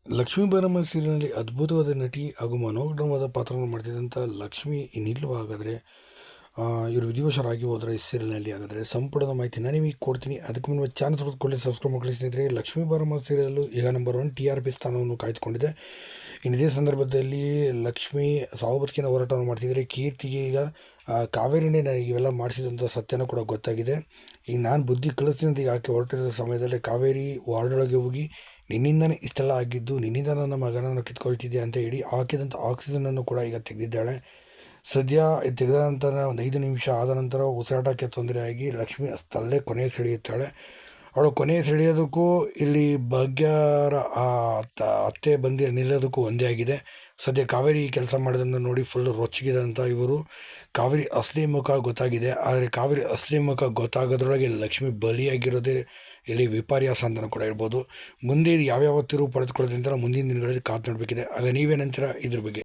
ಲಕ್ಷ್ಮೀ ಬಾರಮ್ಮ ಸೀರಿಯಲ್ನಲ್ಲಿ ಅದ್ಭುತವಾದ ನಟಿ ಹಾಗೂ ಮನೋಜ್ಞವಾದ ಪಾತ್ರವನ್ನು ಮಾಡ್ತಿದ್ದಂಥ ಲಕ್ಷ್ಮಿ ಇನ್ನಿಲ್ವ ಹಾಗಾದರೆ ಇವರು ವಿಧಿವಶರಾಗಿ ಹೋದರೆ ಈ ಸೀರಿಯಲ್ನಲ್ಲಿ ಹಾಗಾದರೆ ಸಂಪೂರ್ಣದ ಮಾಹಿತಿ ನಾನು ನಿಮಗೆ ಕೊಡ್ತೀನಿ. ಅದಕ್ಕೆ ಮುನ್ನ ಚಾನಲ್ ಸಬ್ಸ್ಕ್ರೈಬ್ ಸಬ್ಸ್ಕ್ರೈಬ್ ಮಾಡಿ ಸ್ನೇಹಿತರೆ. ಲಕ್ಷ್ಮೀ ಬಾರಮ್ಮ ಸೀರಿಯಲ್ಲು ಈಗ ನಂಬರ್ 1 TRP ಸ್ಥಾನವನ್ನು ಕಾಯ್ದುಕೊಂಡಿದೆ. ಇದೇ ಸಂದರ್ಭದಲ್ಲಿ ಲಕ್ಷ್ಮಿ ಸಾವು ಬದುಕಿನ ಹೋರಾಟವನ್ನು ಮಾಡ್ತಿದ್ದಾರೆ. ಕೀರ್ತಿಗೆ ಈಗ ಕಾವೇರಿನೇ ನನಗೆ ಇವೆಲ್ಲ ಮಾಡಿಸಿದಂಥ ಸತ್ಯನೂ ಕೂಡ ಗೊತ್ತಾಗಿದೆ. ಈಗ ನಾನು ಬುದ್ಧಿ ಕಲಿಸ್ತೀನಿ ಅಂತ ಈಗ ಆಕೆ ಹೊರಟಿರೋ ಸಮಯದಲ್ಲಿ ಕಾವೇರಿ ವಾರ್ಡೊಳಗೆ ಹೋಗಿ ನಿನ್ನಿಂದನೇ ಇಷ್ಟೆಲ್ಲ ಆಗಿದ್ದು, ನಿನ್ನಿಂದ ನನ್ನ ಮಗನನ್ನು ಕಿತ್ಕೊಳ್ತಿದ್ದೆ ಅಂತ ಹೇಳಿ ಹಾಕಿದಂಥ ಆಕ್ಸಿಜನನ್ನು ಕೂಡ ಈಗ ತೆಗೆದಿದ್ದಾಳೆ. ಸದ್ಯ ತೆಗೆದ ನಂತರ ಒಂದು 5 ನಿಮಿಷ ಆದ ನಂತರ ಉಸಿರಾಟಕ್ಕೆ ತೊಂದರೆಯಾಗಿ ಲಕ್ಷ್ಮಿ ಅಷ್ಟಲ್ಲೇ ಕೊನೆಯ ಸೆಳೆಯುತ್ತಾಳೆ. ಅವಳು ಕೊನೆಯ ಸೆಳೆಯೋದಕ್ಕೂ ಇಲ್ಲಿ ಭಾಗ್ಯರ ಅತ್ತೆ ಬಂದು ನಿಲ್ಲೋದಕ್ಕೂ ಒಂದೇ ಆಗಿದೆ. ಸದ್ಯ ಕಾವೇರಿ ಈ ಕೆಲಸ ಮಾಡೋದನ್ನು ನೋಡಿ ಫುಲ್ ರೊಚ್ಚಿಗೆದಂಥ ಇವರು ಕಾವೇರಿ ಅಸಲಿ ಮುಖ ಗೊತ್ತಾಗಿದೆ. ಆದರೆ ಕಾವೇರಿ ಅಸಲಿ ಮುಖ ಗೊತ್ತಾಗೋದ್ರೊಳಗೆ ಲಕ್ಷ್ಮಿ ಬಲಿಯಾಗಿರೋದೇ ಇಲ್ಲಿ ವಿಪರ್ಯಾಸ ಅಂತಲೂ ಕೂಡ ಹೇಳ್ಬೋದು. ಮುಂದೆ ಇದು ಯಾವ್ಯಾವ ತಿರುವು ಪಡೆದುಕೊಳ್ಳೋದ್ರಿಂದ ಮುಂದಿನ ದಿನಗಳಲ್ಲಿ ಕಾದು ನೋಡಬೇಕಿದೆ. ಆಗ ನೀವೇನಂತೀರ ಇದ್ರ ಬಗ್ಗೆ?